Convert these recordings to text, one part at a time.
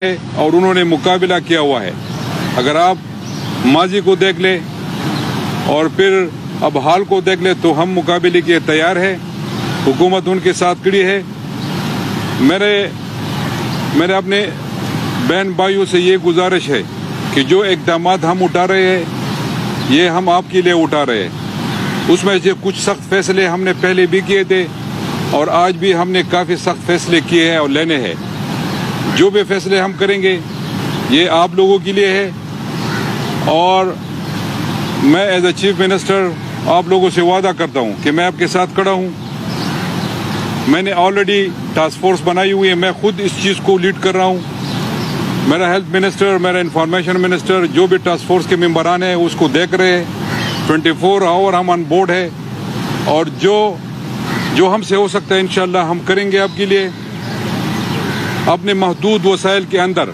ہے اور انہوں نے مقابلہ کیا ہوا ہے. اگر آپ ماضی کو دیکھ لیں اور پھر اب حال کو دیکھ لیں تو ہم مقابلے کے تیار ہیں. حکومت ان کے ساتھ کھڑی ہے. میرے اپنے بہن بھائیوں سے یہ گزارش ہے کہ جو اقدامات ہم اٹھا رہے ہیں یہ ہم آپ کے لیے اٹھا رہے ہیں. اس میں سے کچھ سخت فیصلے ہم نے پہلے بھی کیے تھے اور آج بھی ہم نے کافی سخت فیصلے کیے ہیں اور لینے ہیں. جو بھی فیصلے ہم کریں گے یہ آپ لوگوں کے لیے ہے. اور میں ایز اے چیف منسٹر آپ لوگوں سے وعدہ کرتا ہوں کہ میں آپ کے ساتھ کھڑا ہوں. میں نے آلریڈی ٹاسک فورس بنائی ہوئی ہے. میں خود اس چیز کو لیڈ کر رہا ہوں. میرا ہیلتھ منسٹر، میرا انفارمیشن منسٹر، جو بھی ٹاسک فورس کے ممبران ہیں اس کو دیکھ رہے ہیں. 24 آور ہم آن بورڈ ہے اور جو ہم سے ہو سکتا ہے انشاءاللہ ہم کریں گے آپ کے لیے. اپنے محدود وسائل کے اندر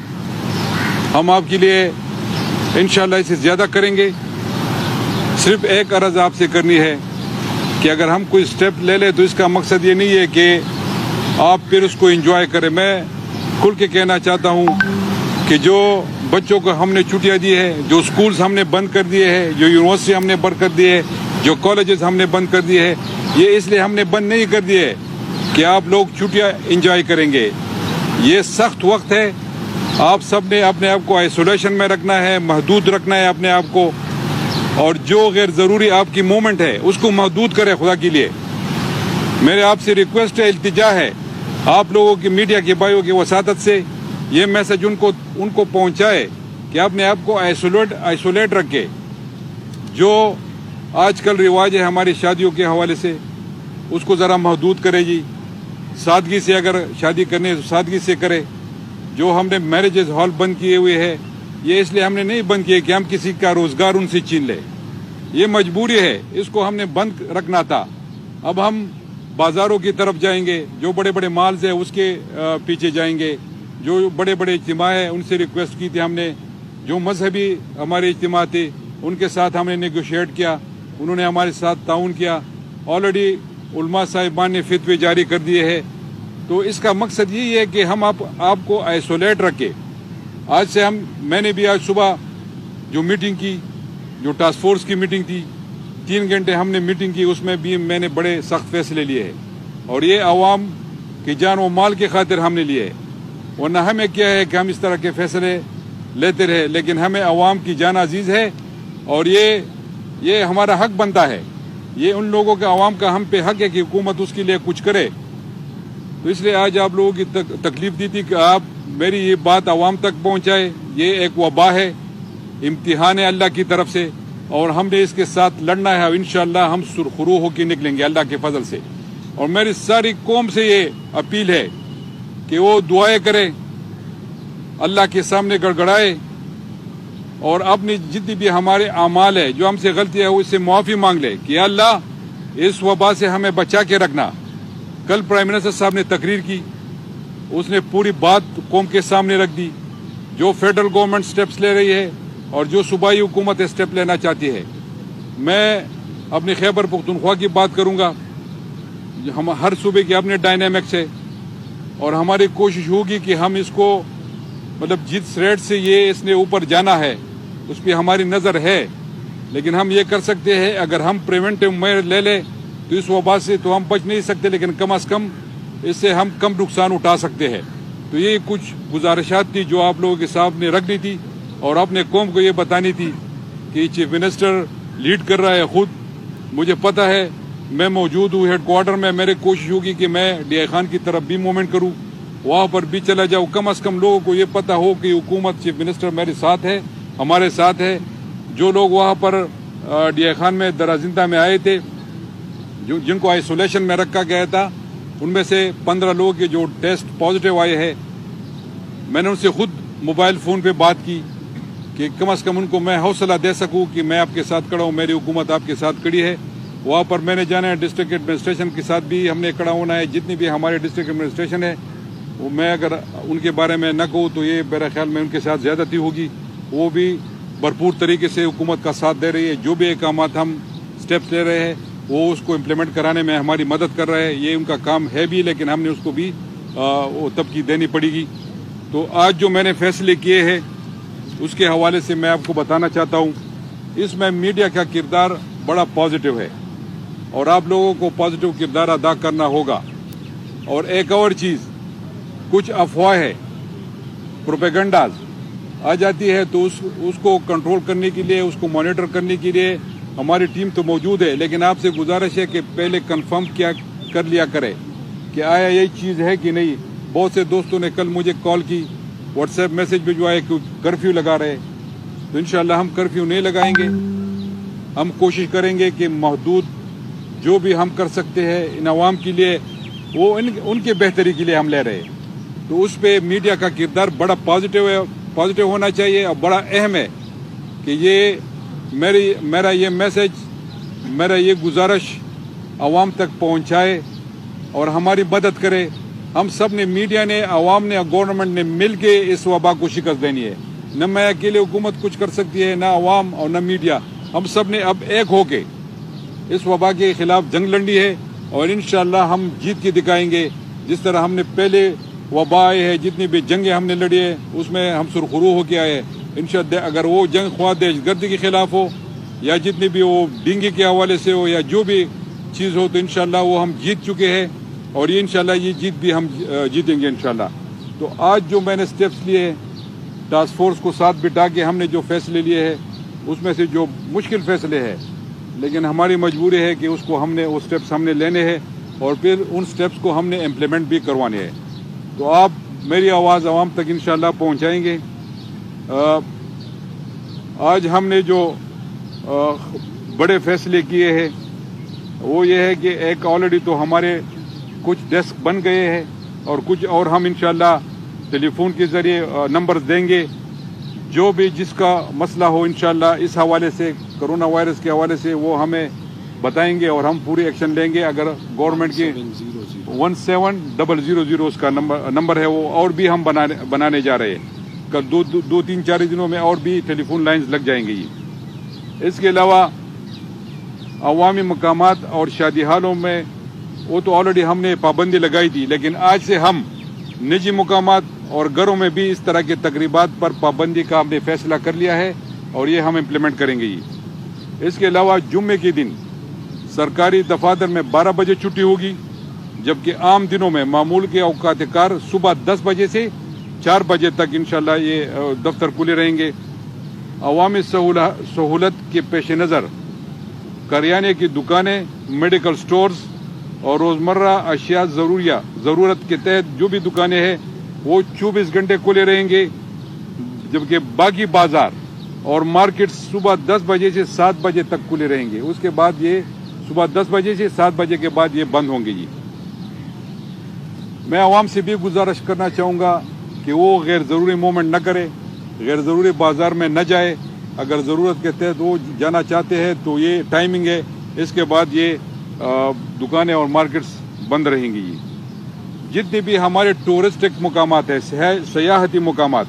ہم آپ کے لیے انشاءاللہ اسے زیادہ کریں گے. صرف ایک عرض آپ سے کرنی ہے کہ اگر ہم کوئی سٹیپ لے لیں تو اس کا مقصد یہ نہیں ہے کہ آپ پھر اس کو انجوائے کریں. میں کھل کے کہنا چاہتا ہوں کہ جو بچوں کو ہم نے چھٹیاں دی ہے، جو سکولز ہم نے بند کر دیے ہیں، جو یونیورسٹی ہم نے بند کر دی ہے، جو کالجز ہم نے بند کر دیے ہیں، یہ اس لیے ہم نے بند نہیں کر دیے کہ آپ لوگ چھٹیاں انجوائے کریں گے. یہ سخت وقت ہے. آپ سب نے اپنے آپ کو آئسولیشن میں رکھنا ہے، محدود رکھنا ہے اپنے آپ کو. اور جو غیر ضروری آپ کی موومنٹ ہے اس کو محدود کرے خدا کے لیے. میرے آپ سے ریکویسٹ ہے، التجا ہے آپ لوگوں کی میڈیا کے بھائیوں کی وساطت سے یہ میسج ان کو پہنچائے کہ اپنے آپ کو آئسولیٹ رکھے. جو آج کل رواج ہے ہماری شادیوں کے حوالے سے اس کو ذرا محدود کرے جی. سادگی سے اگر شادی کرنے تو سادگی سے کرے. جو ہم نے میرجز ہال بند کیے ہوئے ہیں یہ اس لیے ہم نے نہیں بند کیے کہ ہم کسی کا روزگار ان سے چھین لیں. یہ مجبوری ہے، اس کو ہم نے بند رکھنا تھا. اب ہم بازاروں کی طرف جائیں گے، جو بڑے بڑے مالز ہیں اس کے پیچھے جائیں گے. جو بڑے بڑے اجتماع ہیں ان سے ریکویسٹ کی تھی ہم نے. جو مذہبی ہمارے اجتماع تھے ان کے ساتھ ہم نے نیگوشیٹ کیا، انہوں نے ہمارے ساتھ تعاون کیا. آلریڈی علماء صاحبان نے فتوے جاری کر دیے ہیں. تو اس کا مقصد یہی ہے کہ ہم آپ کو آئسولیٹ رکھے. آج سے میں نے بھی آج صبح جو میٹنگ کی، جو ٹاسک فورس کی میٹنگ تھی، 3 گھنٹے ہم نے میٹنگ کی. اس میں بھی میں نے بڑے سخت فیصلے لیے ہیں اور یہ عوام کی جان و مال کی خاطر ہم نے لیے ہیں. ورنہ ہمیں کیا ہے کہ ہم اس طرح کے فیصلے لیتے رہے، لیکن ہمیں عوام کی جان عزیز ہے اور یہ ہمارا حق بنتا ہے. یہ ان لوگوں کا، عوام کا ہم پہ حق ہے کہ حکومت اس کے لیے کچھ کرے. تو اس لیے آج آپ لوگوں کی تکلیف دی تھی کہ آپ میری یہ بات عوام تک پہنچائے. یہ ایک وبا ہے، امتحان ہے اللہ کی طرف سے اور ہم نے اس کے ساتھ لڑنا ہے اور انشاءاللہ ہم سرخرو ہو کے نکلیں گے اللہ کے فضل سے. اور میری ساری قوم سے یہ اپیل ہے کہ وہ دعائیں کرے، اللہ کے سامنے گڑگڑائے اور اپنی جتنی بھی ہمارے اعمال ہے، جو ہم سے غلطی ہے، اس سے معافی مانگ لے کہ اللہ اس وبا سے ہمیں بچا کے رکھنا. کل پرائم منسٹر صاحب نے تقریر کی، اس نے پوری بات قوم کے سامنے رکھ دی. جو فیڈرل گورنمنٹ سٹیپس لے رہی ہے اور جو صوبائی حکومت سٹیپ لینا چاہتی ہے. میں اپنی خیبر پختونخوا کی بات کروں گا. ہم ہر صوبے کے اپنے ڈائنامکس ہے اور ہماری کوشش ہوگی کہ ہم اس کو جس ریٹ سے اس نے اوپر جانا ہے اس پہ ہماری نظر ہے. لیکن ہم یہ کر سکتے ہیں اگر ہم پریونٹیو میئر لے لیں تو اس وبا سے تو ہم بچ نہیں سکتے، لیکن کم از کم اس سے ہم کم نقصان اٹھا سکتے ہیں. تو یہ کچھ گزارشات تھی جو آپ لوگوں کے سامنے رکھنی تھی اور اپنے قوم کو یہ بتانی تھی کہ چیف منسٹر لیڈ کر رہا ہے خود. مجھے پتہ ہے، میں موجود ہوں ہیڈ کوارٹر میں. میری کوشش ہوگی کہ میں ڈی آئی خان کی طرف بھی موومنٹ کروں، وہاں پر بھی چلا جاؤں. کم از کم لوگوں کو یہ پتہ ہو کہ حکومت، چیف منسٹر میرے ساتھ ہے، ہمارے ساتھ ہے. جو لوگ وہاں پر ڈی آئی خان میں درازندہ میں آئے تھے، جن کو آئسولیشن میں رکھا گیا تھا، ان میں سے 15 لوگوں کے جو ٹیسٹ پازیٹیو آئے ہیں، میں نے ان سے خود موبائل فون پہ بات کی کہ کم از کم ان کو میں حوصلہ دے سکوں کہ میں آپ کے ساتھ کھڑا ہوں، میری حکومت آپ کے ساتھ کھڑی ہے. وہاں پر میں نے جانا ہے، ڈسٹرکٹ ایڈمنسٹریشن کے ساتھ بھی ہم نے کھڑا ہونا ہے. جتنی بھی ہمارے ڈسٹرکٹ ایڈمنسٹریشن ہے وہ میں اگر ان کے بارے میں نہ کہوں تو یہ میرا خیال میں ان کے ساتھ زیادتی ہوگی. وہ بھی بھرپور طریقے سے حکومت کا ساتھ دے رہی ہے. جو بھی اقدامات ہم سٹیپس لے رہے ہیں وہ اس کو امپلیمنٹ کرانے میں ہماری مدد کر رہے ہیں. یہ ان کا کام ہے بھی، لیکن ہم نے اس کو بھی تبکیب دینی پڑے گی. تو آج جو میں نے فیصلے کیے ہیں اس کے حوالے سے میں آپ کو بتانا چاہتا ہوں. اس میں میڈیا کا کردار بڑا پازیٹیو ہے اور آپ لوگوں کو پازیٹیو کردار ادا کرنا ہوگا. اور ایک اور چیز، کچھ افواہیں پروپیگنڈاز آ جاتی ہے تو اس کو کنٹرول کرنے کے لیے، اس کو مانیٹر کرنے کے لیے ہماری ٹیم تو موجود ہے، لیکن آپ سے گزارش ہے کہ پہلے کنفرم کر لیا کرے کہ آیا یہ چیز ہے کہ نہیں. بہت سے دوستوں نے کل مجھے کال کی، واٹس ایپ میسج بھجوائے کہ کرفیو لگا رہے. تو انشاءاللہ ہم کرفیو نہیں لگائیں گے. ہم کوشش کریں گے کہ محدود جو بھی ہم کر سکتے ہیں ان عوام کے لیے، وہ ان کے بہتری کے لیے ہم لے رہے ہیں. تو اس پہ میڈیا کا کردار بڑا پازیٹیو ہونا چاہیے اور بڑا اہم ہے کہ یہ میرا یہ میسج، میرا یہ گزارش عوام تک پہنچائے اور ہماری مدد کرے. ہم سب نے، میڈیا نے، عوام نے اور گورنمنٹ نے مل کے اس وبا کو شکست دینی ہے. نہ میں اکیلے حکومت کچھ کر سکتی ہے، نہ عوام اور نہ میڈیا. ہم سب نے اب ایک ہو کے اس وبا کے خلاف جنگ لڑنی ہے اور انشاءاللہ ہم جیت کے دکھائیں گے. جس طرح ہم نے پہلے وبا آئے ہیں، جتنی بھی جنگیں ہم نے لڑی ہے، اس میں ہم سرخرو ہو کے آئے. انشاءاللہ اگر وہ جنگ خواہ دہشت گردی کے خلاف ہو یا جتنی بھی وہ ڈینگی کے حوالے سے ہو یا جو بھی چیز ہو، تو انشاءاللہ وہ ہم جیت چکے ہیں اور یہ انشاءاللہ یہ جیت بھی ہم جیتیں گے انشاءاللہ. تو آج جو میں نے سٹیپس لیے، ٹاسک فورس کو ساتھ بٹھا کے ہم نے جو فیصلے لیے ہیں، اس میں سے جو مشکل فیصلے ہیں، لیکن ہماری مجبوری ہے کہ اس کو ہم نے، وہ سٹیپس ہم نے لینے ہیں اور پھر ان سٹیپس کو ہم نے امپلیمنٹ بھی کروانے ہیں. تو آپ میری آواز عوام تک انشاءاللہ پہنچائیں گے. آج ہم نے جو بڑے فیصلے کیے ہیں وہ یہ ہے کہ ایک آلریڈی تو ہمارے کچھ ڈیسک بن گئے ہیں اور کچھ اور ہم انشاءاللہ ٹیلی فون کے ذریعے نمبر دیں گے. جو بھی جس کا مسئلہ ہو انشاءاللہ اس حوالے سے، کرونا وائرس کے حوالے سے، وہ ہمیں بتائیں گے اور ہم پوری ایکشن لیں گے. اگر گورنمنٹ کی 1700 اس کا نمبر ہے، وہ اور بھی ہم بنانے جا رہے ہیں. دو تین چار دنوں میں اور بھی ٹیلی فون لائنز لگ جائیں گی. اس کے علاوہ عوامی مقامات اور شادی حالوں میں وہ تو آلریڈی ہم نے پابندی لگائی تھی، لیکن آج سے ہم نجی مقامات اور گھروں میں بھی اس طرح کے تقریبات پر پابندی کا ہم نے فیصلہ کر لیا ہے اور یہ ہم امپلیمنٹ کریں گے. اس کے علاوہ جمعے کے دن سرکاری دفاتر میں 12 بجے چھٹی ہوگی، جبکہ عام دنوں میں معمول کے اوقات کار صبح 10 بجے سے 4 بجے تک انشاءاللہ یہ دفتر کھلے رہیں گے. عوامی سہولت کے پیش نظر کریانے کی دکانیں، میڈیکل سٹورز اور روزمرہ اشیاء ضرورت کے تحت جو بھی دکانیں ہیں وہ 24 گھنٹے کھلے رہیں گے، جبکہ باقی بازار اور مارکیٹ صبح 10 بجے سے 7 بجے تک کھلے رہیں گے. اس کے بعد یہ صبح 10 بجے سے 7 بجے کے بعد یہ بند ہوں گے. میں عوام سے بھی گزارش کرنا چاہوں گا کہ وہ غیر ضروری موومنٹ نہ کرے، غیر ضروری بازار میں نہ جائے. اگر ضرورت کے تحت وہ جانا چاہتے ہیں تو یہ ٹائمنگ ہے، اس کے بعد یہ دکانیں اور مارکیٹس بند رہیں گی. جتنے بھی ہمارے ٹورسٹک مقامات ہیں، سیاحتی مقامات،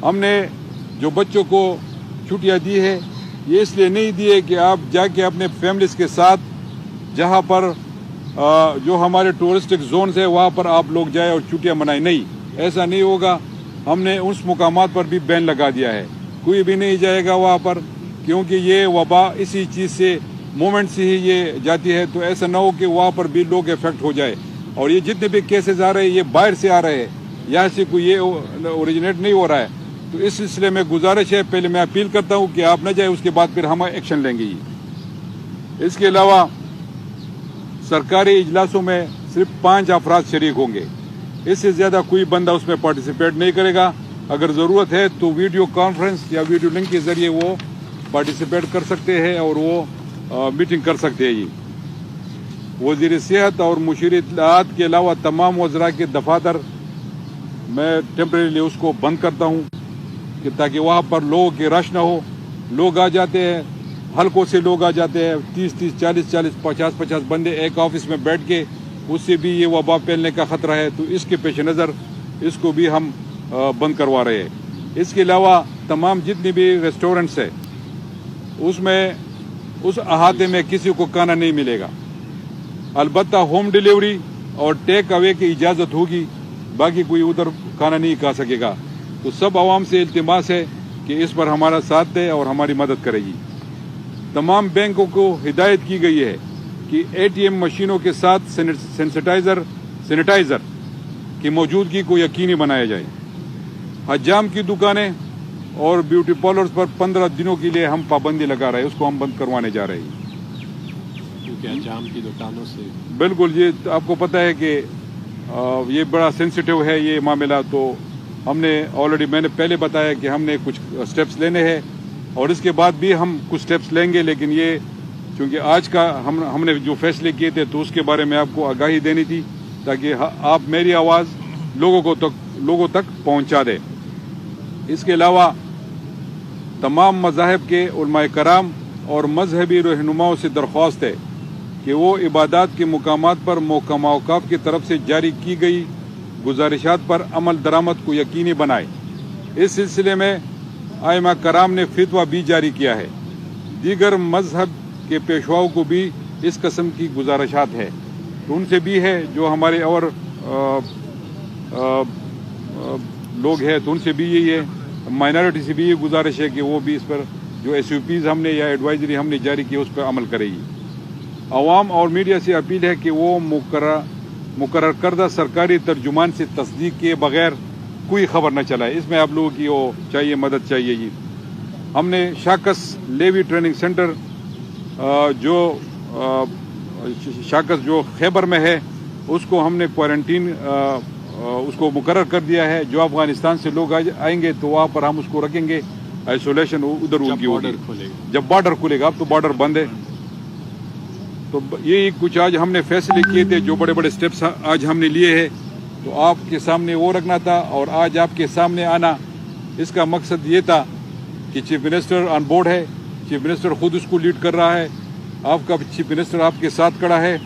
ہم نے جو بچوں کو چھٹیاں دی ہے، یہ اس لیے نہیں دی ہے کہ آپ جا کے اپنے فیملیز کے ساتھ جہاں پر جو ہمارے ٹورسٹک زونز ہیں وہاں پر آپ لوگ جائیں اور چھٹیاں منائیں. نہیں، ایسا نہیں ہوگا. ہم نے اس مقامات پر بھی بین لگا دیا ہے، کوئی بھی نہیں جائے گا وہاں پر، کیونکہ یہ وبا اسی چیز سے، مومنٹ سے ہی یہ جاتی ہے. تو ایسا نہ ہو کہ وہاں پر بھی لوگ افیکٹ ہو جائے. اور یہ جتنے بھی کیسز آ رہے ہیں یہ باہر سے آ رہے ہیں، یہاں سے کوئی یہ اوریجنیٹ نہیں ہو رہا ہے. تو اس سلسلے میں گزارش ہے، پہلے میں اپیل کرتا ہوں کہ آپ نہ جائیں، اس کے بعد پھر ہم ایکشن لیں گے. اس کے علاوہ سرکاری اجلاسوں میں صرف 5 افراد شریک ہوں گے، اس سے زیادہ کوئی بندہ اس میں پارٹیسپیٹ نہیں کرے گا. اگر ضرورت ہے تو ویڈیو کانفرنس یا ویڈیو لنک کے ذریعے وہ پارٹیسپیٹ کر سکتے ہیں اور وہ میٹنگ کر سکتے ہیں. وزیر صحت اور مشیر اطلاعات کے علاوہ تمام وزراء کے دفاتر میں ٹیمپریریلی اس کو بند کرتا ہوں کہ تاکہ وہاں پر لوگوں کی رش نہ ہو. لوگ آ جاتے ہیں، حلقوں سے لوگ آ جاتے ہیں، 30 40 50 بندے ایک آفس میں بیٹھ کے، اس سے بھی یہ وبا پھیلنے کا خطرہ ہے. تو اس کے پیش نظر اس کو بھی ہم بند کروا رہے ہیں. اس کے علاوہ تمام جتنی بھی ریسٹورنٹس ہیں اس میں اس احاطے میں کسی کو کھانا نہیں ملے گا. البتہ ہوم ڈیلیوری اور ٹیک اوے کی اجازت ہوگی. باقی کوئی ادھر کھانا نہیں کھا سکے گا. تو سب عوام سے التماس ہے کہ اس پر ہمارا ساتھ دے اور ہماری مدد کرے گی. تمام بینکوں کو ہدایت کی گئی ہے کہ ATM مشینوں کے ساتھ سینیٹائزر کی موجودگی کو یقینی بنایا جائے. حجام کی دکانیں اور بیوٹی پارلرز پر 15 دنوں کے لیے ہم پابندی لگا رہے ہیں, اس کو ہم بند کروانے جا رہے ہیں. کیونکہ حجام کی دکانوں سے بالکل, یہ آپ کو پتہ ہے کہ یہ بڑا سینسیٹیو ہے یہ معاملہ. تو ہم نے آلریڈی, میں نے پہلے بتایا کہ ہم نے کچھ سٹیپس لینے ہیں اور اس کے بعد بھی ہم کچھ سٹیپس لیں گے. لیکن یہ چونکہ آج کا ہم نے جو فیصلے کیے تھے تو اس کے بارے میں آپ کو آگاہی دینی تھی تاکہ آپ میری آواز لوگوں تک پہنچا دیں. اس کے علاوہ تمام مذاہب کے علماء کرام اور مذہبی رہنماؤں سے درخواست ہے کہ وہ عبادات کے مقامات پر محکمہ اوقاف کی طرف سے جاری کی گئی گزارشات پر عمل درآمد کو یقینی بنائے. اس سلسلے میں ائمہ کرام نے فتویٰ بھی جاری کیا ہے. دیگر مذہب کے پیشواؤں کو بھی اس قسم کی گزارشات ہے, تو ان سے بھی ہے جو ہمارے اور لوگ ہیں تو ان سے بھی یہی ہے, مائنارٹی سے بھی یہ گزارش ہے کہ وہ بھی اس پر جو SOPs ہم نے یا ایڈوائزری ہم نے جاری کی اس پر عمل کرے گی. عوام اور میڈیا سے اپیل ہے کہ وہ مقرر کردہ سرکاری ترجمان سے تصدیق کیے بغیر کوئی خبر نہ چلائے. اس میں آپ لوگوں کی وہ چاہیے, مدد چاہیے. جی, ہم نے شاکس لیوی ٹریننگ سینٹر جو خیبر میں ہے اس کو ہم نے کوارنٹین اس کو مقرر کر دیا ہے. جو افغانستان سے لوگ آئیں گے تو وہاں پر ہم اس کو رکھیں گے, آئسولیشن ادھر ان کی ہوگی جب بارڈر کھلے گا. اب تو بارڈر بند ہے. تو یہ کچھ آج ہم نے فیصلے کیے تھے, جو بڑے بڑے سٹیپس آج ہم نے لیے ہیں تو آپ کے سامنے وہ رکھنا تھا. اور آج آپ کے سامنے آنا اس کا مقصد یہ تھا کہ چیف منسٹر آن بورڈ ہے, چیف منسٹر خود اس کو لیڈ کر رہا ہے, آپ کا چیف منسٹر آپ کے ساتھ کھڑا ہے.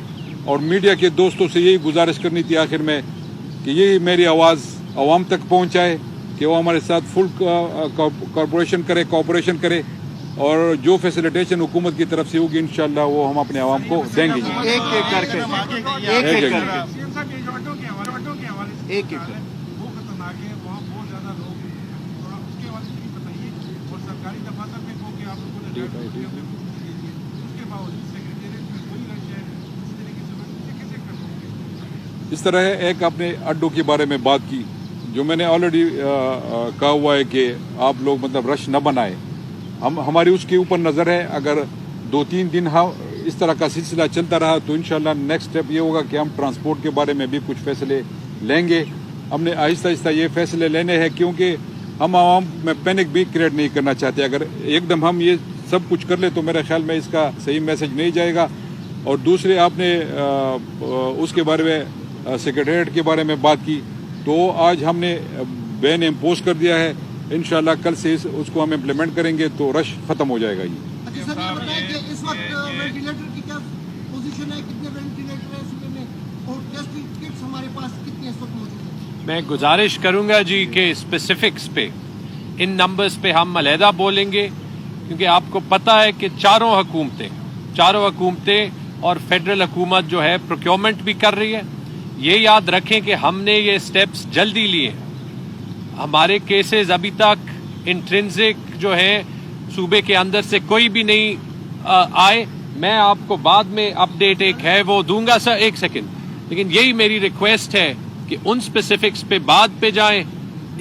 اور میڈیا کے دوستوں سے یہی گزارش کرنی تھی آخر میں کہ یہی میری آواز عوام تک پہنچائے کہ وہ ہمارے ساتھ فل کوآپریشن کرے اور جو فیسیلیٹیشن حکومت کی طرف سے ہوگی انشاءاللہ وہ ہم اپنے عوام کو دیں گے. اس طرح ایک اپنے اڈوں کے بارے میں بات کی, جو میں نے آلریڈی کہا ہوا ہے کہ آپ لوگ مطلب رش نہ بنائے. ہماری اس کے اوپر نظر ہے. اگر 2-3 دن اس طرح کا سلسلہ چلتا رہا تو انشاءاللہ نیکسٹ اسٹیپ یہ ہوگا کہ ہم ٹرانسپورٹ کے بارے میں بھی کچھ فیصلے لیں گے. ہم نے آہستہ آہستہ یہ فیصلے لینے ہیں کیونکہ ہم عوام میں پینک بھی کریٹ نہیں کرنا چاہتے. اگر ایک دم ہم یہ سب کچھ کر لیں تو میرے خیال میں اس کا صحیح میسج نہیں جائے گا. اور دوسرے آپ نے اس کے بارے میں سیکریٹریٹ کے بارے میں بات کی, تو آج ہم نے بین امپوز کر دیا ہے. انشاءاللہ کل سے اس کو ہم امپلیمنٹ کریں گے تو رش ختم ہو جائے گا. میں گزارش کروں گا جی کہ اسپیسیفکس پہ ان نمبرز پہ ہم علیحدہ بولیں گے, کیونکہ آپ کو پتہ ہے کہ چاروں حکومتیں اور فیڈرل حکومت جو ہے پروکیورمنٹ بھی کر رہی ہے. یہ یاد رکھیں کہ ہم نے یہ سٹیپس جلدی لیے. ہمارے کیسز ابھی تک انٹرنزک جو ہے صوبے کے اندر سے کوئی بھی نہیں آئے. میں آپ کو بعد میں اپڈیٹ ایک ہے وہ دوں گا سر, 1 سیکنڈ. لیکن یہی میری ریکویسٹ ہے کہ ان اسپیسیفکس پہ بعد پہ جائیں.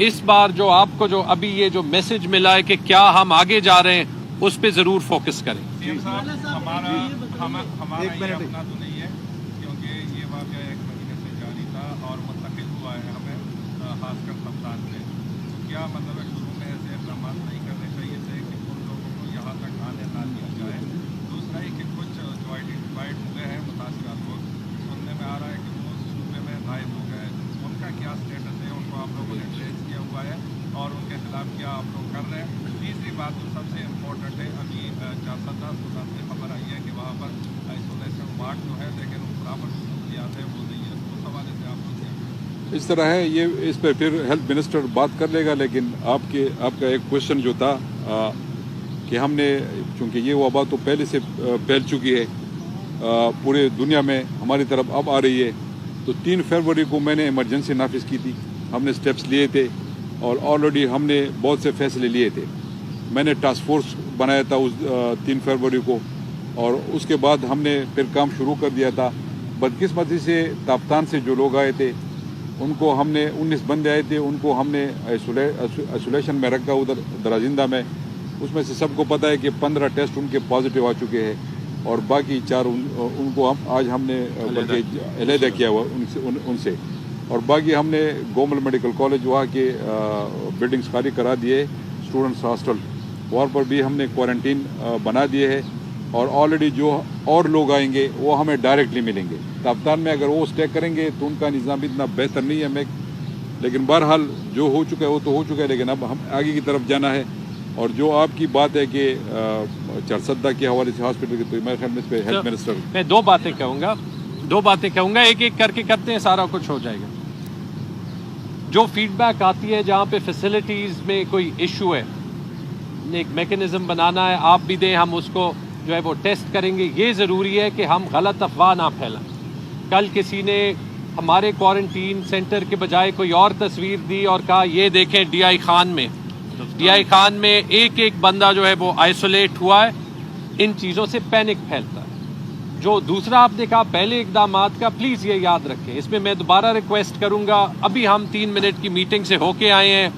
اس بار جو آپ کو جو ابھی یہ جو میسج ملا ہے کہ کیا ہم آگے جا رہے ہیں اس پہ ضرور فوکس کریں. ہمارا یہ اپنا تو نہیں ہے کیونکہ یہ واقعہ 1 مہینے سے جاری تھا اور منتقل ہوا ہے ہمیں خاص کر رمضان میں. تو کیا مطلب ہے شروع میں ایسے اقدامات نہیں کرنے چاہیے تھے کہ ان لوگوں کو یہاں تک آنے نہ دیا جائے. دوسرا یہ کہ کچھ جو آئیڈینٹیفائڈ ہوئے ہیں متاثرہ لوگ, سننے میں آ رہا ہے کہ وہ صوبے میں غائب ہو گئے. ان کا کیا اسٹیٹس ہے, ان کو آپ لوگوں نے ٹریس کیا ہوا ہے اور ان کے خلاف کیا آپ لوگ کر رہے ہیں. تیسری بات جو سب سے امپورٹنٹ ہے, ابھی 4-7 سے خبر آئی ہے کہ وہاں پر آئسولیشن وارڈ جو ہے لیکن برابر سہولیات ہے وہ نہیں ہے. اس حوالے سے آپ لوگ کیا اس طرح ہے, یہ اس پہ پھر ہیلتھ منسٹر بات کر لے گا. لیکن آپ کا ایک کوشچن جو تھا کہ ہم نے, چونکہ یہ وبا تو پہلے سے پھیل چکی ہے پورے دنیا میں, ہماری طرف اب آ رہی ہے, تو 3 فروری کو میں نے ایمرجنسی نافذ کی تھی. ہم نے سٹیپس لیے تھے اور آلریڈی ہم نے بہت سے فیصلے لیے تھے. میں نے ٹاسک فورس بنایا تھا اس 3 فروری کو, اور اس کے بعد ہم نے پھر کام شروع کر دیا تھا. بدقسمتی سے تاپتان سے جو لوگ آئے تھے ان کو ہم نے 19 بندے آئے تھے, ان کو ہم نے آئسولیشن میں رکھا ادھر درازندہ میں. اس میں سے سب کو پتہ ہے کہ 15 ٹیسٹ ان کے پازیٹیو آ چکے ہیں, اور باقی 4 ان کو آج ہم نے بلکہ علیحدہ کیا ہوا ان سے. اور باقی ہم نے گورنمنٹ میڈیکل کالج وہاں کے بلڈنگز خالی کرا دیے, اسٹوڈنٹس ہاسٹل وہاں پر بھی ہم نے کوارنٹین بنا دیے ہے. اور آلریڈی جو اور لوگ آئیں گے وہ ہمیں ڈائریکٹلی ملیں گے. تاپتان میں اگر وہ اسٹے کریں گے تو ان کا نظام اتنا بہتر نہیں ہے, لیکن بہرحال جو ہو چکا ہے وہ تو ہو چکا ہے, لیکن اب ہم آگے کی طرف جانا ہے. اور جو آپ کی بات ہے کہ چرسدہ کے حوالے سے ہاسپٹل کی, تو میرے خیال میں اس پہ ہیلتھ منسٹر میں دو باتیں کہوں گا, ایک ایک کر کے کرتے ہیں, سارا کچھ ہو جائے گا. جو فیڈ بیک آتی ہے جہاں پہ فیسلٹیز میں کوئی ایشو ہے, ایک میکینزم بنانا ہے, آپ بھی دیں, ہم اس کو جو ہے وہ ٹیسٹ کریں گے. یہ ضروری ہے کہ ہم غلط افواہ نہ پھیلائیں. کل کسی نے ہمارے کوارنٹین سینٹر کے بجائے کوئی اور تصویر دی اور کہا یہ دیکھیں ڈی آئی خان میں ایک بندہ جو ہے وہ آئسولیٹ ہوا ہے. ان چیزوں سے پینک پھیلتا ہے. جو دوسرا آپ نے کہا پہلے اقدامات کا, پلیز یہ یاد رکھیں. اس میں میں دوبارہ ریکویسٹ کروں گا, ابھی ہم 3 منٹ کی میٹنگ سے ہو کے آئے ہیں.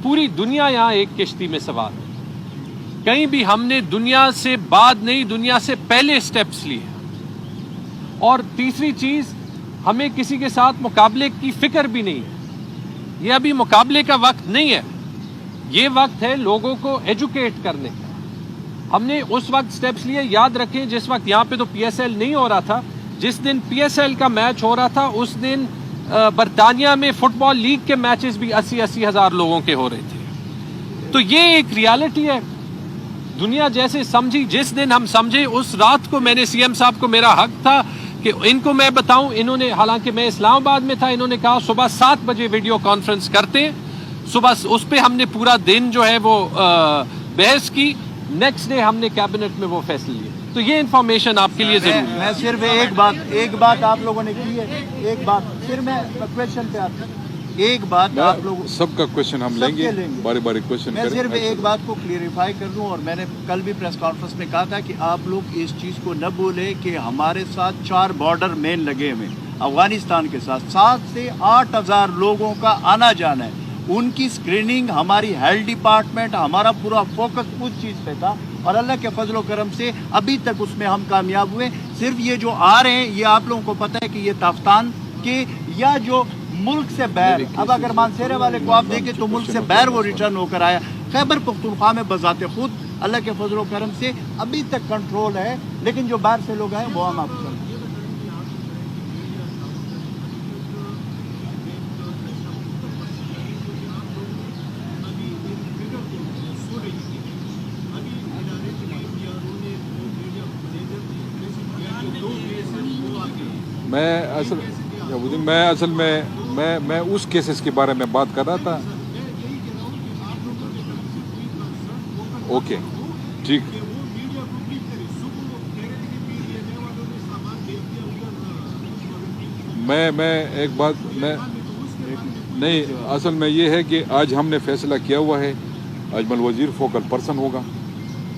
پوری دنیا یہاں ایک کشتی میں سوار ہے. کہیں بھی ہم نے دنیا سے بعد نہیں, دنیا سے پہلے سٹیپس لیے. اور تیسری چیز, ہمیں کسی کے ساتھ مقابلے کی فکر بھی نہیں ہے. یہ ابھی مقابلے کا وقت نہیں ہے, یہ وقت ہے لوگوں کو ایجوکیٹ کرنے کا. ہم نے اس وقت سٹیپس لیے, یاد رکھیں جس وقت یہاں پہ تو پی ایس ایل نہیں ہو رہا تھا, جس دن پی ایس ایل کا میچ ہو رہا تھا اس دن برطانیہ میں فٹ بال لیگ کے میچز بھی 80 ہزار لوگوں کے ہو رہے تھے. تو یہ ایک ریالٹی ہے. دنیا جیسے سمجھی, جس دن ہم سمجھے اس رات کو میں نے سی ایم صاحب کو, میرا حق تھا کہ ان کو میں بتاؤں. انہوں نے, حالانکہ میں اسلام آباد میں تھا, انہوں نے کہا صبح 7 بجے ویڈیو کانفرنس کرتے ہیں. صبح اس پہ ہم نے پورا دن جو ہے وہ بحث کی. نیکسٹ ڈے ہم نے کیبنٹ میں وہ فیصلے لیے. تو یہ انفارمیشن آپ کے لیے ضروری ہے. میں صرف ایک بات آپ لوگوں نے کی ہے, ایک بات پھر میں کویشچن پہ آتا ہوں. ایک بات آپ لوگ سب کا کوشچن ہم لیں گے, باری باری کوشچن میں صرف ایک بات کو کلیئریفائی کر دوں. اور میں نے کل بھی پریس کانفرنس میں کہا تھا کہ آپ لوگ اس چیز کو نہ بولیں کہ ہمارے ساتھ 4 بارڈر مین لگے ہوئے افغانستان کے ساتھ 7 سے 8 ہزار لوگوں کا آنا جانا ہے. ان کی اسکریننگ ہماری ہیلتھ ڈپارٹمنٹ, ہمارا پورا فوکس اس چیز پہ تھا, اور اللہ کے فضل و کرم سے ابھی تک اس میں ہم کامیاب ہوئے. صرف یہ جو آ رہے ہیں, یہ آپ لوگوں کو پتہ ہے کہ یہ تافتان کے یا جو ملک سے باہر, اب اگر مانسیرے والے کو آپ دیکھیں تو ملک سے باہر وہ ریٹرن ہو کر آیا. خیبر پختونخوا میں بذات خود اللہ کے فضل و کرم سے ابھی تک کنٹرول ہے, لیکن جو باہر سے لوگ آئے وہ ہم آپ کو میں اصل میں اس کیسز کے بارے میں بات کر رہا تھا. اوکے ٹھیک. میں ایک بات نہیں, اصل میں یہ ہے کہ آج ہم نے فیصلہ کیا ہوا ہے, اجمل وزیر فوکل پرسن ہوگا.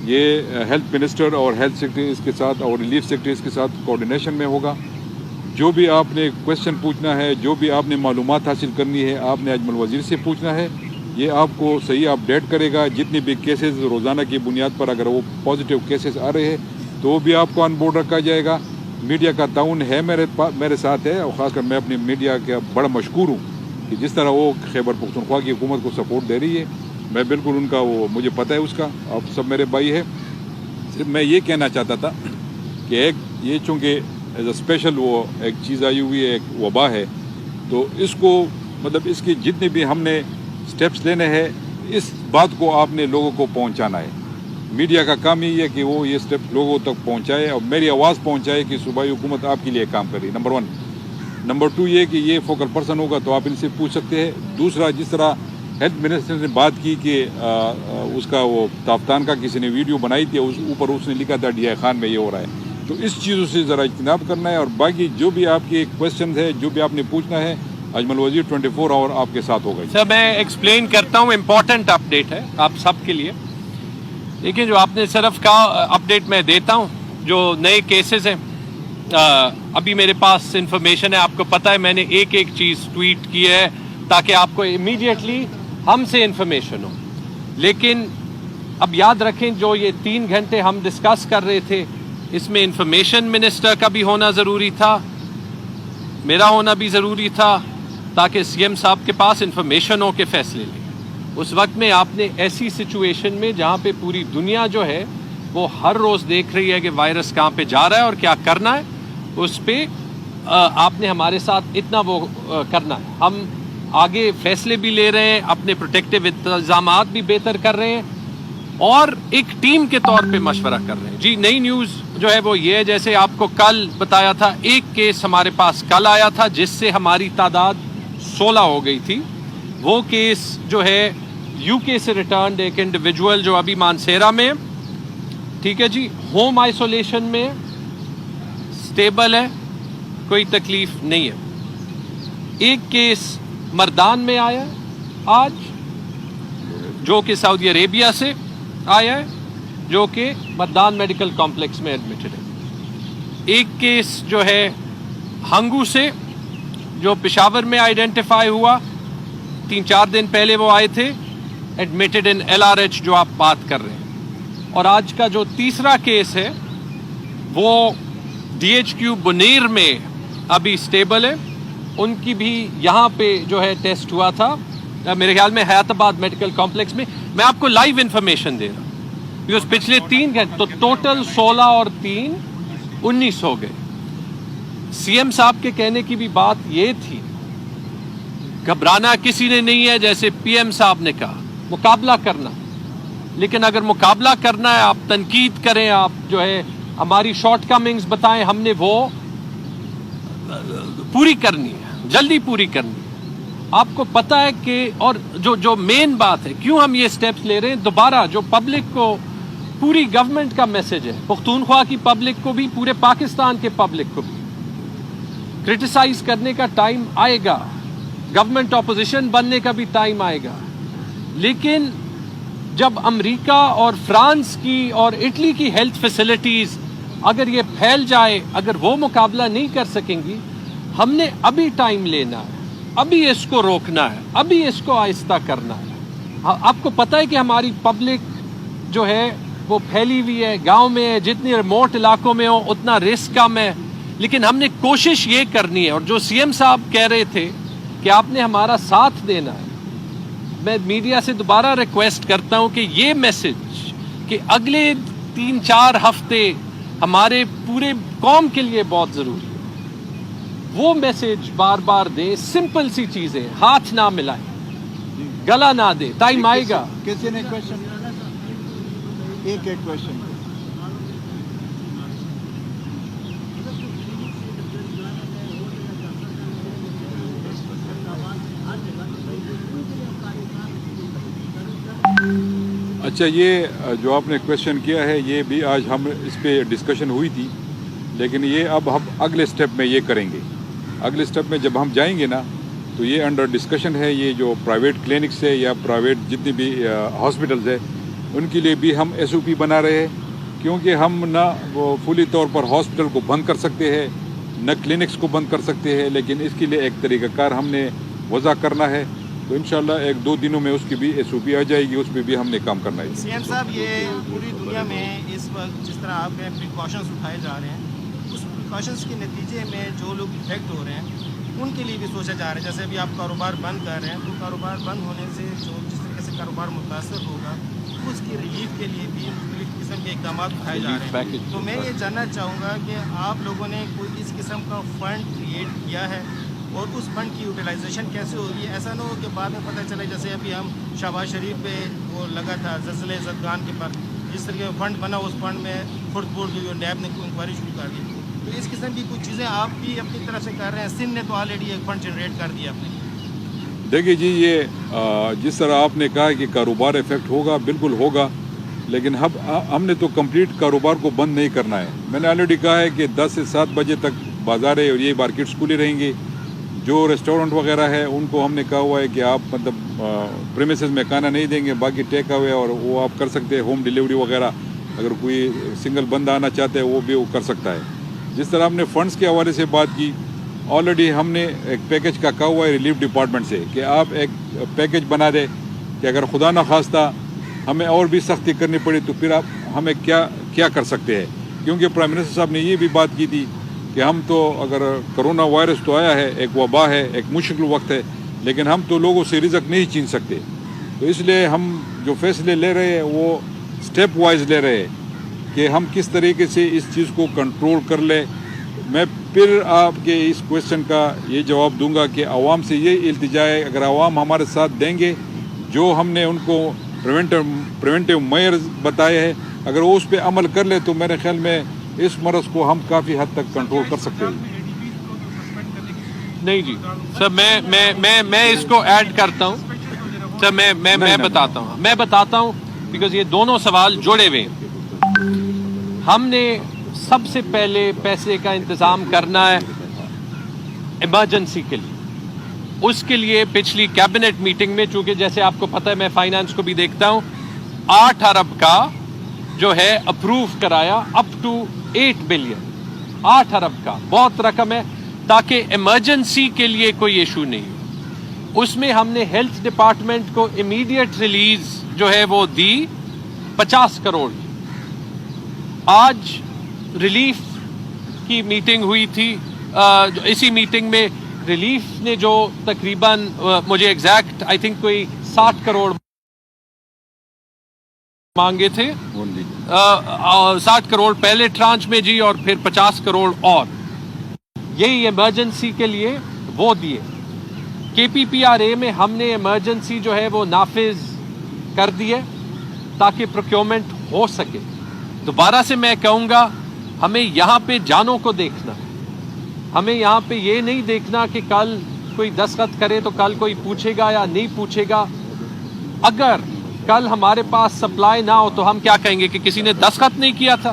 یہ ہیلتھ منسٹر اور ہیلتھ سیکرٹریز کے ساتھ اور ریلیف سیکرٹریز کے ساتھ کوارڈینیشن میں ہوگا. جو بھی آپ نے کویشچن پوچھنا ہے, جو بھی آپ نے معلومات حاصل کرنی ہے, آپ نے اجمل وزیر سے پوچھنا ہے. یہ آپ کو صحیح اپڈیٹ کرے گا. جتنے بھی کیسز روزانہ کی بنیاد پر اگر وہ پازیٹیو کیسز آ رہے ہیں تو وہ بھی آپ کو آن بورڈ رکھا جائے گا. میڈیا کا تعاون ہے میرے ساتھ ہے, اور خاص کر میں اپنی میڈیا کا بڑا مشکور ہوں کہ جس طرح وہ خیبر پختونخوا کی حکومت کو سپورٹ دے رہی ہے. میں بالکل ان کا, وہ مجھے پتہ ہے اس کا, آپ سب میرے بھائی ہے. صرف میں یہ کہنا چاہتا تھا کہ ایک یہ چونکہ ایز اے اسپیشل وہ ایک چیز آئی ہوئی ہے, ایک وبا ہے, تو اس کو مطلب اس کی جتنے بھی ہم نے سٹیپس لینے ہیں, اس بات کو آپ نے لوگوں کو پہنچانا ہے. میڈیا کا کام یہی ہے کہ وہ یہ سٹیپس لوگوں تک پہنچائے اور میری آواز پہنچائے کہ صوبائی حکومت آپ کے لیے کام کر رہی ہے. نمبر 1. نمبر 2 یہ کہ یہ فوکل پرسن ہوگا تو آپ ان سے پوچھ سکتے ہیں. دوسرا, جس طرح ہیلتھ منسٹر نے بات کی کہ اس کا وہ تافتان کا کسی نے ویڈیو بنائی تھی, اوپر اس نے لکھا تھا ڈی آئی خان میں یہ ہو رہا ہے, تو اس چیزوں سے ذرا اجتناب کرنا ہے. اور باقی جو بھی آپ کی کوشچن ہے, جو بھی آپ نے پوچھنا ہے, اجمل وزیر 24 آور آپ کے ساتھ ہوگا. سر میں ایکسپلین کرتا ہوں, امپورٹنٹ اپڈیٹ ہے آپ سب کے لیے. دیکھیں جو آپ نے صرف کہا اپڈیٹ میں دیتا ہوں. جو نئے کیسز ہیں ابھی میرے پاس انفارمیشن ہے, آپ کو پتہ ہے میں نے ایک چیز ٹویٹ کی ہے تاکہ آپ کو امیڈیٹلی ہم سے انفارمیشن ہو. لیکن اب یاد رکھیں جو یہ 3 گھنٹے ہم ڈسکس کر رہے تھے, اس میں انفارمیشن منسٹر کا بھی ہونا ضروری تھا, میرا ہونا بھی ضروری تھا, تاکہ سی ایم صاحب کے پاس انفارمیشن ہو کے فیصلے لیں. اس وقت میں آپ نے ایسی سچویشن میں جہاں پہ پوری دنیا جو ہے وہ ہر روز دیکھ رہی ہے کہ وائرس کہاں پہ جا رہا ہے اور کیا کرنا ہے, اس پہ آپ نے ہمارے ساتھ اتنا وہ کرنا ہے. ہم آگے فیصلے بھی لے رہے ہیں, اپنے پروٹیکٹیو انتظامات بھی بہتر کر رہے ہیں, اور ایک ٹیم کے طور پہ مشورہ کر رہے ہیں. جی نئی نیوز جو ہے وہ یہ ہے, جیسے آپ کو کل بتایا تھا ایک کیس ہمارے پاس کل آیا تھا جس سے ہماری تعداد 16 ہو گئی تھی. وہ کیس جو ہے یو کے سے ریٹرنڈ ایک انڈیویجول جو ابھی مانسیرا میں, ٹھیک ہے جی, ہوم آئسولیشن میں, سٹیبل ہے, کوئی تکلیف نہیں ہے. ایک کیس مردان میں آیا آج جو کہ سعودی عربیہ سے آیا ہے, جو کہ مردان میڈیکل کمپلیکس میں ایڈمٹڈ ہے. ایک کیس جو ہے ہنگو سے جو پشاور میں آئیڈینٹیفائی ہوا, 3-4 دن پہلے وہ آئے تھے, ایڈمٹڈ ان LRH جو آپ بات کر رہے ہیں. اور آج کا جو تیسرا کیس ہے وہ DHQ بنیر میں ابھی سٹیبل ہے. ان کی بھی یہاں پہ جو ہے ٹیسٹ ہوا تھا میرے خیال میں حیات آباد میڈیکل کمپلیکس میں. میں آپ کو لائیو انفارمیشن دے رہا ہوں بیکاز پچھلے 3 گھنٹے تو ٹوٹل 16 اور 3 19 ہو گئے. سی ایم صاحب کے کہنے کی بھی بات یہ تھی, گھبرانا کسی نے نہیں ہے, جیسے پی ایم صاحب نے کہا مقابلہ کرنا, لیکن اگر مقابلہ کرنا ہے آپ تنقید کریں, آپ جو ہے ہماری شارٹ کمنگز بتائیں, ہم نے وہ پوری کرنی ہے, جلدی پوری کرنی ہے. آپ کو پتہ ہے کہ اور جو مین بات ہے کیوں ہم یہ سٹیپس لے رہے ہیں, دوبارہ جو پبلک کو, پوری گورنمنٹ کا میسج ہے, پختونخوا کی پبلک کو بھی, پورے پاکستان کے پبلک کو بھی, کرٹیسائز کرنے کا ٹائم آئے گا, گورنمنٹ اپوزیشن بننے کا بھی ٹائم آئے گا, لیکن جب امریکہ اور فرانس کی اور اٹلی کی ہیلتھ فیسلٹیز اگر یہ پھیل جائے, اگر وہ مقابلہ نہیں کر سکیں گی, ہم نے ابھی ٹائم لینا ہے, ابھی اس کو روکنا ہے, ابھی اس کو آہستہ کرنا ہے. آپ کو پتہ ہے کہ ہماری پبلک جو ہے وہ پھیلی ہوئی ہے, گاؤں میں ہے, جتنے ریموٹ علاقوں میں ہو اتنا رسک کم ہے, لیکن ہم نے کوشش یہ کرنی ہے. اور جو سی ایم صاحب کہہ رہے تھے کہ آپ نے ہمارا ساتھ دینا ہے, میں میڈیا سے دوبارہ ریکویسٹ کرتا ہوں کہ یہ میسج کہ اگلے 3-4 ہفتے ہمارے پورے قوم کے لیے بہت ضروری ہے, وہ میسج بار بار دیں. سمپل سی چیزیں, ہاتھ نہ ملائیں, گلا نہ دے, ٹائم آئے گا. کسی نے کوشچن, ایک کوشچن. اچھا, یہ جو آپ نے کویشچن کیا ہے یہ بھی آج ہم اس پہ ڈسکشن ہوئی تھی, لیکن یہ اب ہم اگلے سٹیپ میں یہ کریں گے. اگلے سٹیپ میں جب ہم جائیں گے نا تو یہ انڈر ڈسکشن ہے. یہ جو پرائیویٹ کلینکس ہے یا پرائیویٹ جتنی بھی ہاسپٹلز ہے ان کے لیے بھی ہم SOP بنا رہے ہیں, کیونکہ ہم نہ وہ فلی طور پر ہاسپٹل کو بند کر سکتے ہیں نہ کلینکس کو بند کر سکتے ہیں, لیکن اس کے لیے ایک طریقہ کار ہم نے وضع کرنا ہے. تو انشاءاللہ 1-2 دنوں میں اس کی بھی SOP آ جائے گی, اس پہ بھی ہم نے کام کرنا ہے. سی ایم صاحب, یہ پوری دنیا میں اس وقت جس طرح آپ کے پریکاشنس اٹھائے جا رہے ہیں, اس پریکاشنس کے نتیجے میں جو لوگ افیکٹ ہو رہے ہیں ان کے لیے بھی سوچا جا رہا ہے. جیسے ابھی آپ کاروبار بند کر رہے ہیں, تو کاروبار بند ہونے سے جو جس طریقے سے کاروبار متاثر ہوگا اس کی ریلیف کے لیے بھی مختلف قسم کے اقدامات اٹھائے جا رہے ہیں. تو میں یہ جاننا چاہوں گا کہ آپ لوگوں نے کوئی اس قسم کا فنڈ کریٹ کیا ہے, اور اس فنڈ کی یوٹیلائزیشن کیسے ہوگی؟ ایسا نہ ہو کہ بعد میں پتہ چلے جیسے ابھی ہم شہباز شریف پہ وہ لگا تھا زلزلے زدگان کے پر, جس طریقے کا فنڈ بنا اس فنڈ میں خرد بورڈ جو نیب نے انکوائری شروع کر دی. تو اس قسم کی کچھ چیزیں آپ بھی اپنی طرف سے کر رہے ہیں. سندھ نے تو آلریڈی ایک فنڈ جنریٹ کر دیا اپنے. دیکھیے جی, یہ جس طرح آپ نے کہا کہ کاروبار افیکٹ ہوگا, بالکل ہوگا, لیکن ہم نے تو کمپلیٹ کاروبار کو بند نہیں کرنا ہے. میں نے آلریڈی کہا ہے کہ 10 سے 7 بجے تک بازاریں اور یہ مارکیٹس کھلے رہیں گے. جو ریسٹورنٹ وغیرہ ہے ان کو ہم نے کہا ہوا ہے کہ آپ مطلب پریمیسز میں کھانا نہیں دیں گے, باقی ٹیک اوے اور وہ آپ کر سکتے ہیں, ہوم ڈیلیوری وغیرہ اگر کوئی سنگل بندہ آنا چاہتا ہے وہ بھی وہ کر سکتا ہے. جس طرح ہم نے فنڈز کے حوالے سے بات کی, آلریڈی ہم نے ایک پیکج کا کہا ہوا ہے ریلیف ڈپارٹمنٹ سے کہ آپ ایک پیکج بنا دیں کہ اگر خدا نہ خواستہ ہمیں اور بھی سختی کرنی پڑی تو پھر آپ ہمیں کیا کر سکتے ہیں. کیونکہ پرائم منسٹر صاحب نے یہ بھی بات کی تھی کہ ہم تو اگر کرونا وائرس تو آیا ہے, ایک وبا ہے, ایک مشکل وقت ہے, لیکن ہم تو لوگوں سے رزق نہیں چھین سکتے. تو اس لیے ہم جو فیصلے لے رہے ہیں وہ سٹیپ وائز لے رہے ہیں کہ ہم کس طریقے سے اس چیز کو کنٹرول کر لیں. میں پھر آپ کے اس کویشچن کا یہ جواب دوں گا کہ عوام سے یہ التجا ہے, اگر عوام ہمارے ساتھ دیں گے, جو ہم نے ان کو پریونٹیو میئرز بتائے ہیں, اگر وہ اس پہ عمل کر لے تو میرے خیال میں اس مرض کو ہم کافی حد تک کنٹرول کر سکتے ہیں. نہیں جی سر, میں اس کو ایڈ کرتا ہوں سر, میں بتاتا ہوں بیکاز یہ دونوں سوال جڑے ہوئے ہیں. ہم نے سب سے پہلے پیسے کا انتظام کرنا ہے ایمرجنسی کے لیے. اس کے لیے پچھلی کیبنٹ میٹنگ میں, چونکہ جیسے آپ کو پتہ ہے میں فائنانس کو بھی دیکھتا ہوں, 8 ارب کا جو ہے اپروو کرایا اپ ٹو 8 بلین. 8 ارب کا بہت رقم ہے, تاکہ ایمرجنسی کے لیے کوئی ایشو نہیں ہو. اس میں ہم نے ہیلتھ ڈپارٹمنٹ کو امیڈیٹ ریلیز جو ہے وہ دی 50 کروڑ. آج ریلیف کی میٹنگ ہوئی تھی, اسی میٹنگ میں ریلیف نے جو تقریباً مجھے ایگزیکٹ آئی تھنک کوئی 60 کروڑ مانگے تھے, 60 کروڑ پہلے ٹرانچ میں جی, اور پھر 50 کروڑ اور یہی ایمرجنسی کے لیے وہ دیے. KPPRA میں ہم نے ایمرجنسی جو ہے وہ نافذ کر دیے تاکہ پروکیورمنٹ ہو سکے. دوبارہ سے میں کہوں گا, ہمیں یہاں پہ جانوں کو دیکھنا, ہمیں یہاں پہ یہ نہیں دیکھنا کہ کل کوئی دستخط کرے تو کل کوئی پوچھے گا یا نہیں پوچھے گا. اگر کل ہمارے پاس سپلائی نہ ہو تو ہم کیا کہیں گے کہ کسی نے دستخط نہیں کیا تھا.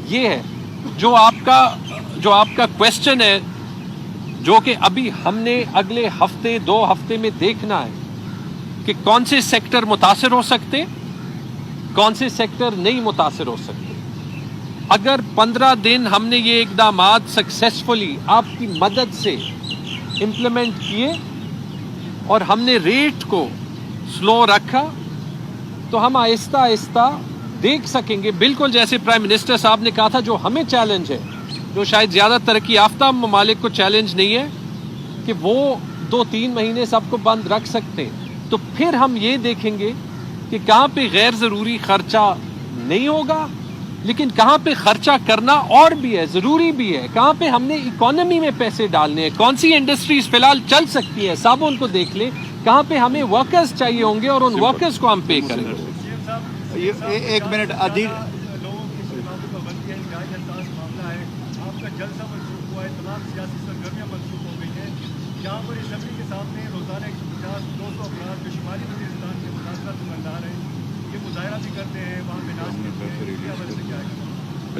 یہ ہے جو آپ کا کویسچن ہے, جو کہ ابھی ہم نے اگلے ہفتے 2 ہفتے میں دیکھنا ہے کہ کون سے سیکٹر متاثر ہو سکتے, کون سے سیکٹر نہیں متاثر ہو سکتے. اگر 15 دن ہم نے یہ اقدامات سکسیسفلی آپ کی مدد سے امپلیمنٹ کیے اور ہم نے ریٹ کو سلو رکھا تو ہم آہستہ آہستہ دیکھ سکیں گے, بالکل جیسے پرائم منسٹر صاحب نے کہا تھا جو ہمیں چیلنج ہے, جو شاید زیادہ ترقی یافتہ ممالک کو چیلنج نہیں ہے کہ وہ 2-3 مہینے سب کو بند رکھ سکتے ہیں. تو پھر ہم یہ دیکھیں گے کہ کہاں پہ غیر ضروری خرچہ نہیں ہوگا, لیکن کہاں پہ خرچہ کرنا اور بھی ہے, ضروری بھی ہے, کہاں پہ ہم نے اکانومی میں پیسے ڈالنے ہیں, کون سی انڈسٹریز فی الحال چل سکتی ہے, سب ان کو دیکھ لیں, کہاں پہ ہمیں ورکرز چاہیے ہوں گے اور ان ورکرز کو ہم پے کریں گے. ایک منٹ ادھیر, لوگوں کی سہولتوں پر بندی ہے, نگاہ انداز معاملہ ہے. آپ کا جلسہ منسوخ ہوا ہے, تمام سیاسی سرگرمیاں منسوخ ہو گئی ہیں. یہاں پر اسمبلی کے سامنے روزانہ 150-200 افراد جو شمالی وزیرستان کے متاثرہ سمندار ہیں, یہ مظاہرہ بھی کرتے ہیں, وہاں پہ ناچ کرتے ہیں. کیا وجہ سے کیا ہے؟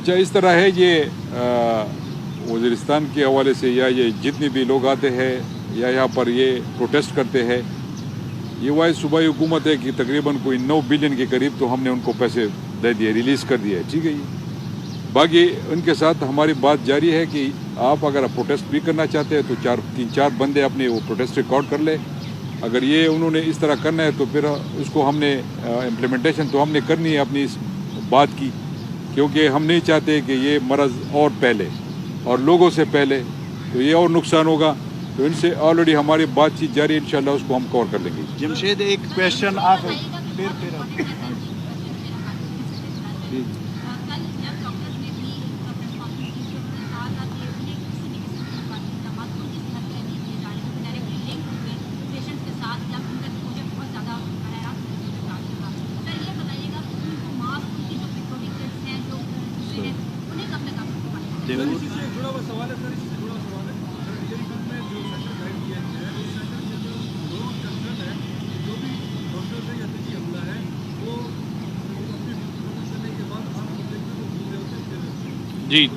اچھا اس طرح ہے, یہ وزیرستان کے حوالے سے یا یہ جتنے بھی لوگ آتے ہیں یا یہاں پر یہ پروٹیسٹ کرتے ہیں, یہ واحد صوبائی حکومت ہے کہ تقریباً کوئی 9 بلین کے قریب تو ہم نے ان کو پیسے دے دیے, ریلیز کر دیے, ٹھیک ہے جی. باقی ان کے ساتھ ہماری بات جاری ہے کہ آپ اگر پروٹیسٹ بھی کرنا چاہتے ہیں تو 3-4 بندے اپنے وہ پروٹیسٹ ریکارڈ کر لیں. اگر یہ انہوں نے اس طرح کرنا ہے تو پھر اس کو ہم نے امپلیمنٹیشن تو ہم نے کرنی ہے اپنی اس بات کی, کیونکہ ہم نہیں چاہتے کہ یہ مرض اور پھیلے اور لوگوں سے پہلے, تو یہ اور نقصان ہوگا. تو ان سے آلریڈی ہماری بات چیت جاری ہے, انشاءاللہ اس کو ہم کور کر لیں گے. جمشید ایک کویشچن آخر پھر جڑا ہوا سوال ہے سر, اس سے جڑا ہوا سوال ہے. میں جو سیکٹر گائڈ کیا گیا ہے, اس سیکٹر کے جو کنسرن ہے, جو بھی ڈاکٹر ہے یا طبی عملہ ہے, وہ جی